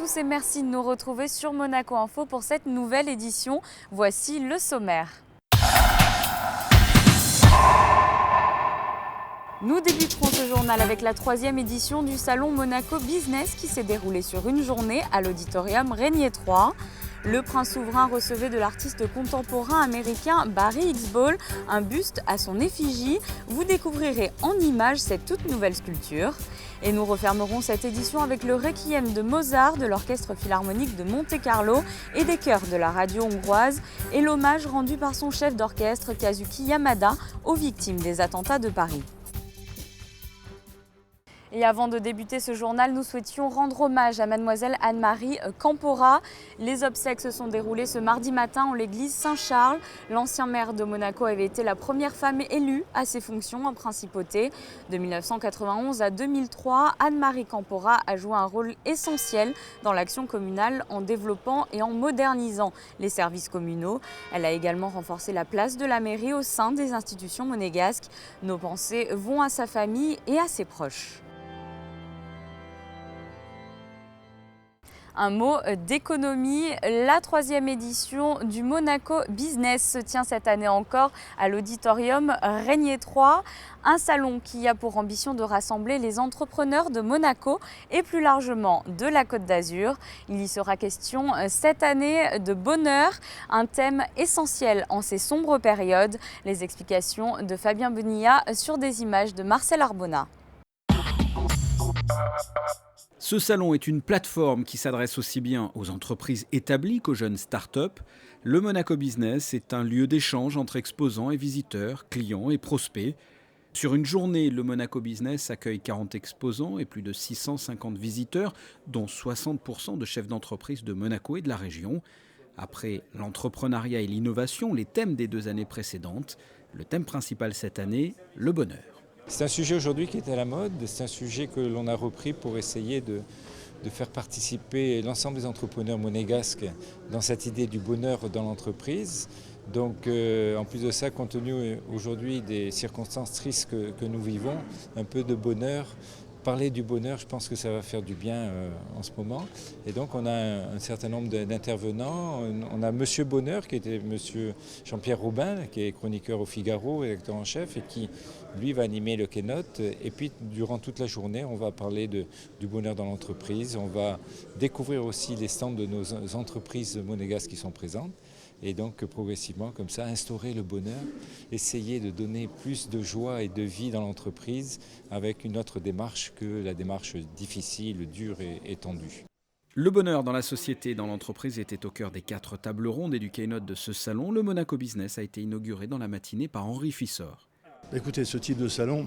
tous et merci de nous retrouver sur Monaco Info pour cette nouvelle édition. Voici le sommaire. Nous débuterons ce journal avec la 3e édition du salon Monaco Business qui s'est déroulée sur une journée à l'auditorium Régnier 3. Le prince souverain recevait de l'artiste contemporain américain Barry X-Ball un buste à son effigie. Vous découvrirez en images cette toute nouvelle sculpture. Et nous refermerons cette édition avec le Requiem de Mozart de l'Orchestre Philharmonique de Monte-Carlo et des chœurs de la radio hongroise et l'hommage rendu par son chef d'orchestre Kazuki Yamada aux victimes des attentats de Paris. Et avant de débuter ce journal, nous souhaitions rendre hommage à mademoiselle Anne-Marie Campora. Les obsèques se sont déroulées ce mardi matin en l'église Saint-Charles. L'ancien maire de Monaco avait été la première femme élue à ses fonctions en principauté. De 1991 à 2003, Anne-Marie Campora a joué un rôle essentiel dans l'action communale en développant et en modernisant les services communaux. Elle a également renforcé la place de la mairie au sein des institutions monégasques. Nos pensées vont à sa famille et à ses proches. Un mot d'économie, la 3e édition du Monaco Business se tient cette année encore à l'auditorium Régnier 3, un salon qui a pour ambition de rassembler les entrepreneurs de Monaco et plus largement de la Côte d'Azur. Il y sera question cette année de bonheur, un thème essentiel en ces sombres périodes. Les explications de Fabien Benilla sur des images de Marcel Arbona. Ce salon est une plateforme qui s'adresse aussi bien aux entreprises établies qu'aux jeunes start-up. Le Monaco Business est un lieu d'échange entre exposants et visiteurs, clients et prospects. Sur une journée, le Monaco Business accueille 40 exposants et plus de 650 visiteurs, dont 60% de chefs d'entreprise de Monaco et de la région. Après l'entrepreneuriat et l'innovation, les thèmes des 2 années précédentes, le thème principal cette année, le bonheur. C'est un sujet aujourd'hui qui est à la mode, c'est un sujet que l'on a repris pour essayer de faire participer l'ensemble des entrepreneurs monégasques dans cette idée du bonheur dans l'entreprise. Donc en plus de ça, compte tenu aujourd'hui des circonstances tristes que nous vivons, un peu de bonheur. Parler du bonheur, je pense que ça va faire du bien en ce moment. Et donc on a un certain nombre d'intervenants. On a Monsieur Bonheur, qui était Monsieur Jean-Pierre Robin, qui est chroniqueur au Figaro, rédacteur en chef, et qui, lui, va animer le keynote. Et puis, durant toute la journée, on va parler du bonheur dans l'entreprise. On va découvrir aussi les stands de nos entreprises monégasques qui sont présentes. Et donc progressivement, comme ça, instaurer le bonheur, essayer de donner plus de joie et de vie dans l'entreprise avec une autre démarche que la démarche difficile, dure et tendue. Le bonheur dans la société et dans l'entreprise était au cœur des 4 tables rondes et du keynote de ce salon. Le Monaco Business a été inauguré dans la matinée par Henri Fissor. Écoutez, ce type de salon,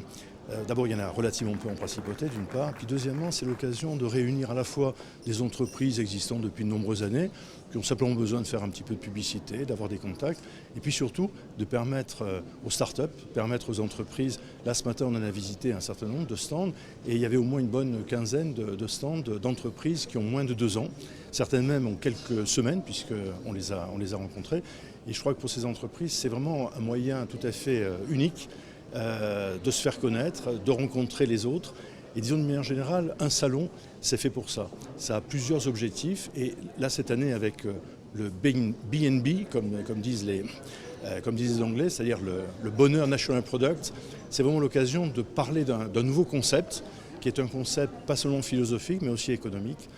d'abord il y en a relativement peu en principauté d'une part, puis deuxièmement c'est l'occasion de réunir à la fois des entreprises existantes depuis de nombreuses années, qui ont simplement besoin de faire un petit peu de publicité, d'avoir des contacts, et puis surtout de permettre aux startups, permettre aux entreprises. Là ce matin on en a visité un certain nombre de stands, et il y avait au moins une bonne quinzaine de stands d'entreprises qui ont moins de 2 ans. Certaines même ont quelques semaines puisqu'on les a rencontrées. Et je crois que pour ces entreprises c'est vraiment un moyen tout à fait unique de se faire connaître, de rencontrer les autres. Et disons de manière générale, un salon, c'est fait pour ça. Ça a plusieurs objectifs. Et là, cette année, avec le BNB, comme disent les Anglais, c'est-à-dire le Bonheur National Product, c'est vraiment l'occasion de parler d'un nouveau concept, qui est un concept pas seulement philosophique, mais aussi économique.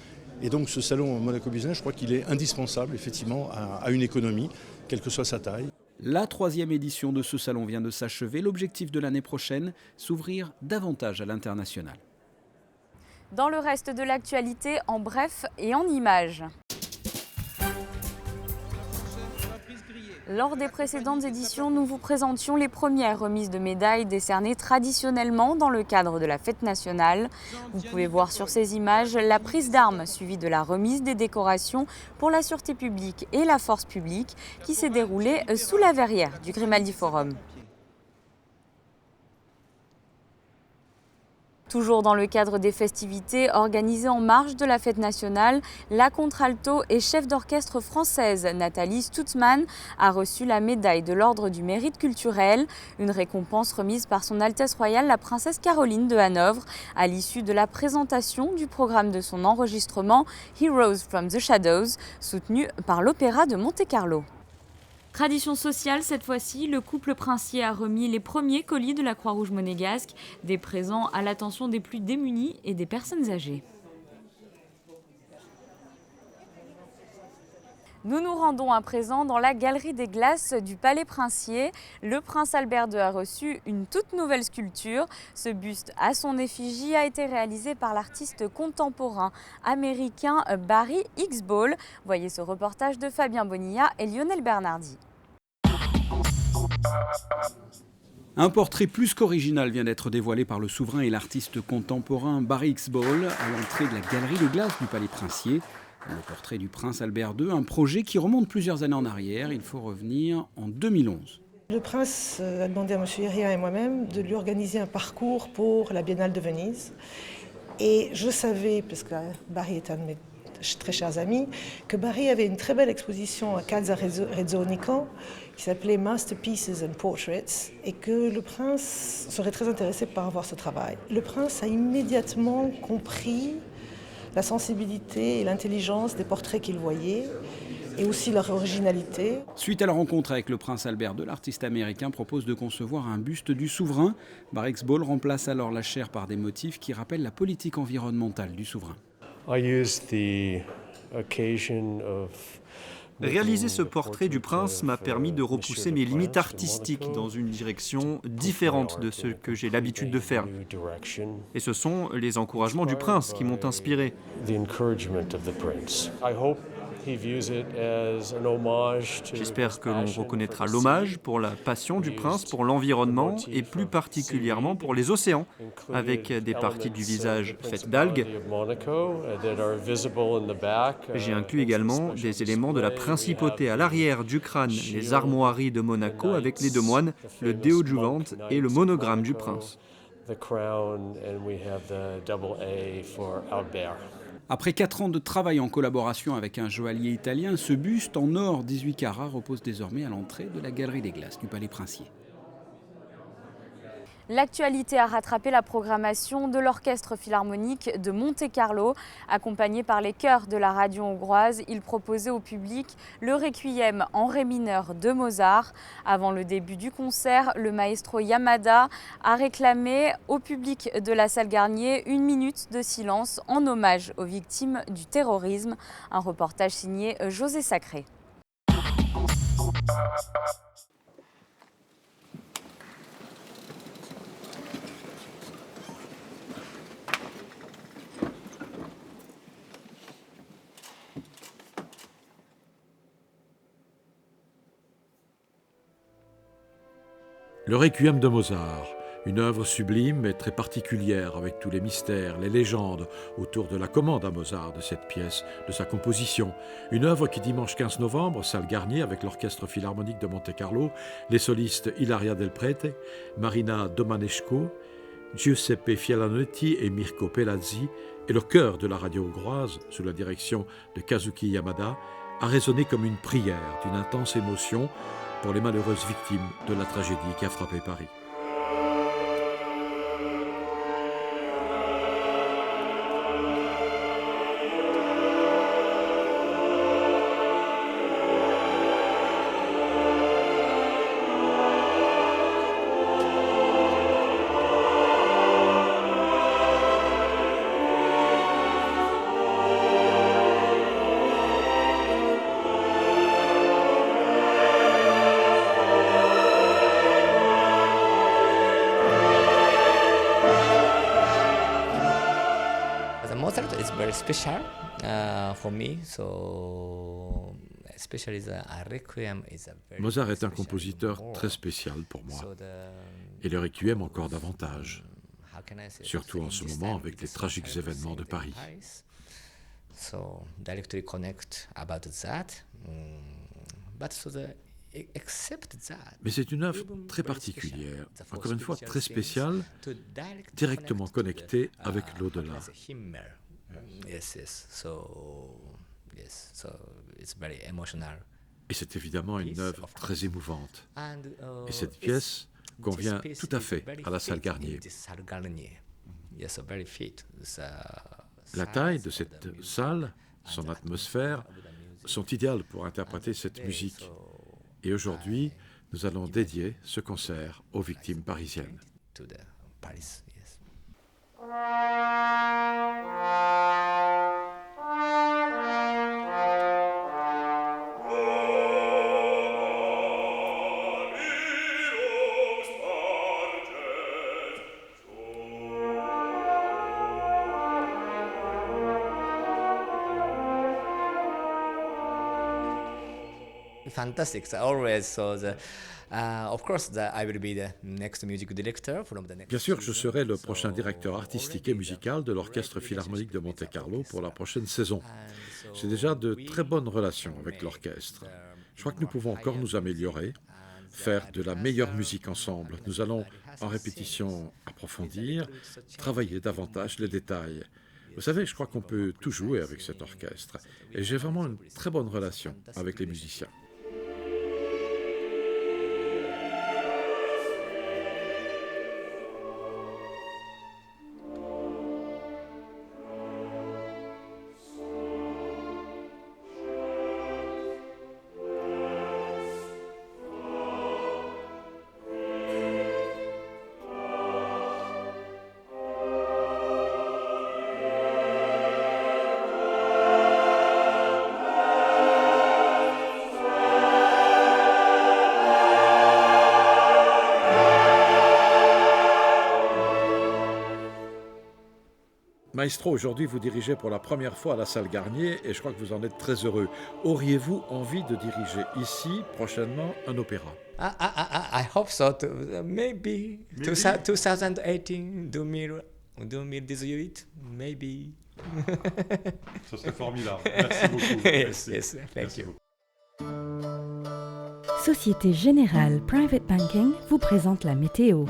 Et donc ce salon Monaco Business, je crois qu'il est indispensable, effectivement, à une économie, quelle que soit sa taille. La 3e édition de ce salon vient de s'achever. L'objectif de l'année prochaine, s'ouvrir davantage à l'international. Dans le reste de l'actualité, en bref et en images. Lors des précédentes éditions, nous vous présentions les premières remises de médailles décernées traditionnellement dans le cadre de la fête nationale. Vous pouvez voir sur ces images la prise d'armes suivie de la remise des décorations pour la sûreté publique et la force publique qui s'est déroulée sous la verrière du Grimaldi Forum. Toujours dans le cadre des festivités organisées en marge de la fête nationale, la contralto et chef d'orchestre française Nathalie Stutzmann a reçu la médaille de l'Ordre du Mérite culturel, une récompense remise par Son Altesse Royale la Princesse Caroline de Hanovre à l'issue de la présentation du programme de son enregistrement Heroes from the Shadows, soutenu par l'Opéra de Monte-Carlo. Tradition sociale, cette fois-ci, le couple princier a remis les premiers colis de la Croix-Rouge monégasque, des présents à l'attention des plus démunis et des personnes âgées. Nous nous rendons à présent dans la galerie des glaces du Palais Princier. Le prince Albert II a reçu une toute nouvelle sculpture. Ce buste à son effigie a été réalisé par l'artiste contemporain américain Barry Higgs Ball. Voyez ce reportage de Fabien Bonilla et Lionel Bernardi. Un portrait plus qu'original vient d'être dévoilé par le souverain et l'artiste contemporain Barry Higgs Ball à l'entrée de la galerie de glace du Palais Princier. Le portrait du prince Albert II, un projet qui remonte plusieurs années en arrière. Il faut revenir en 2011. Le prince a demandé à M. Iria et moi-même de lui organiser un parcours pour la Biennale de Venise. Et je savais, parce que Barry est un de mes très chers amis, que Barry avait une très belle exposition à Casa Rezonico qui s'appelait Masterpieces and Portraits et que le prince serait très intéressé par voir ce travail. Le prince a immédiatement compris la sensibilité et l'intelligence des portraits qu'il voyait et aussi leur originalité. Suite à la rencontre avec le prince Albert II, l'artiste américain propose de concevoir un buste du souverain. Barry Higgs Ball remplace alors la chair par des motifs qui rappellent la politique environnementale du souverain. Réaliser ce portrait du prince m'a permis de repousser mes limites artistiques dans une direction différente de ce que j'ai l'habitude de faire. Et ce sont les encouragements du prince qui m'ont inspiré. J'espère que l'on reconnaîtra l'hommage pour la passion du prince pour l'environnement et plus particulièrement pour les océans, avec des parties du visage faites d'algues. J'ai inclus également des éléments de la principauté à l'arrière du crâne, les armoiries de Monaco avec les deux moines, le déodjuvant et le monogramme du prince. Après 4 ans de travail en collaboration avec un joaillier italien, ce buste en or 18 carats repose désormais à l'entrée de la galerie des glaces du Palais Princier. L'actualité a rattrapé la programmation de l'Orchestre Philharmonique de Monte-Carlo. Accompagné par les chœurs de la radio hongroise, il proposait au public le requiem en ré mineur de Mozart. Avant le début du concert, le maestro Yamada a réclamé au public de la salle Garnier 1 minute de silence en hommage aux victimes du terrorisme. Un reportage signé José Sacré. Le Requiem de Mozart, une œuvre sublime et très particulière avec tous les mystères, les légendes autour de la commande à Mozart de cette pièce, de sa composition. Une œuvre qui dimanche 15 novembre, salle Garnier avec l'Orchestre Philharmonique de Monte-Carlo, les solistes Ilaria Del Prete, Marina Domanescu, Giuseppe Fialanotti et Mirko Pelazzi et le chœur de la radio hongroise, sous la direction de Kazuki Yamada, a résonné comme une prière d'une intense émotion pour les malheureuses victimes de la tragédie qui a frappé Paris. Mozart is very special for me, so especially the Requiem is a very Mozart est un compositeur très spécial pour moi, et le Requiem encore davantage, surtout en ce moment avec les tragiques événements de Paris. So directly connect about that, but so the Mais c'est une œuvre très particulière, encore une fois très spéciale, directement connectée avec l'au-delà. Et c'est évidemment une œuvre très émouvante. Et cette pièce convient tout à fait à la salle Garnier. La taille de cette salle, son atmosphère, sont idéales pour interpréter cette musique. Et aujourd'hui, nous allons dédier ce concert aux victimes parisiennes. Fantastic. So always, so of course, I will be the next music director from the next. Bien sûr, je serai le prochain directeur artistique et musical de l'Orchestre Philharmonique de Monte-Carlo pour la prochaine saison. J'ai déjà de très bonnes relations avec l'orchestre. Je crois que nous pouvons encore nous améliorer, faire de la meilleure musique ensemble. Nous allons, en répétition, approfondir, travailler davantage les détails. Vous savez, je crois qu'on peut tout jouer avec cet orchestre. Et j'ai vraiment une très bonne relation avec les musiciens. Maestro, aujourd'hui vous dirigez pour la première fois à la salle Garnier et je crois que vous en êtes très heureux. Auriez-vous envie de diriger ici prochainement un opéra? I hope so. Maybe 2018, 2018, maybe. Ce serait formidable. Merci beaucoup. Yes, thank you. Société Générale Private Banking vous présente la météo.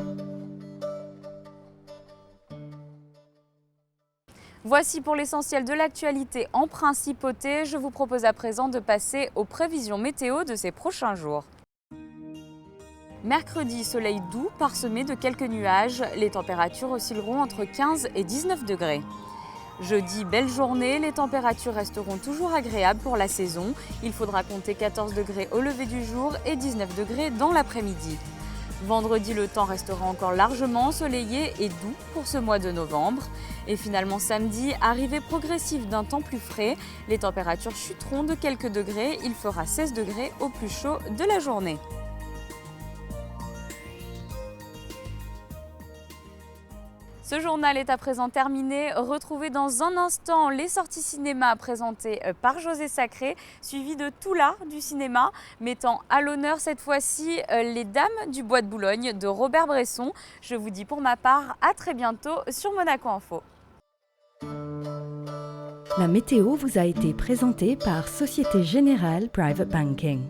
Voici pour l'essentiel de l'actualité en principauté. Je vous propose à présent de passer aux prévisions météo de ces prochains jours. Mercredi, soleil doux parsemé de quelques nuages. Les températures oscilleront entre 15 et 19 degrés. Jeudi, belle journée, les températures resteront toujours agréables pour la saison. Il faudra compter 14 degrés au lever du jour et 19 degrés dans l'après-midi. Vendredi, le temps restera encore largement ensoleillé et doux pour ce mois de novembre. Et finalement samedi, arrivée progressive d'un temps plus frais, les températures chuteront de quelques degrés. Il fera 16 degrés au plus chaud de la journée. Ce journal est à présent terminé. Retrouvez dans un instant les sorties cinéma présentées par José Sacré, suivi de tout l'art du cinéma, mettant à l'honneur cette fois-ci Les Dames du Bois de Boulogne de Robert Bresson. Je vous dis pour ma part à très bientôt sur Monaco Info. La météo vous a été présentée par Société Générale Private Banking.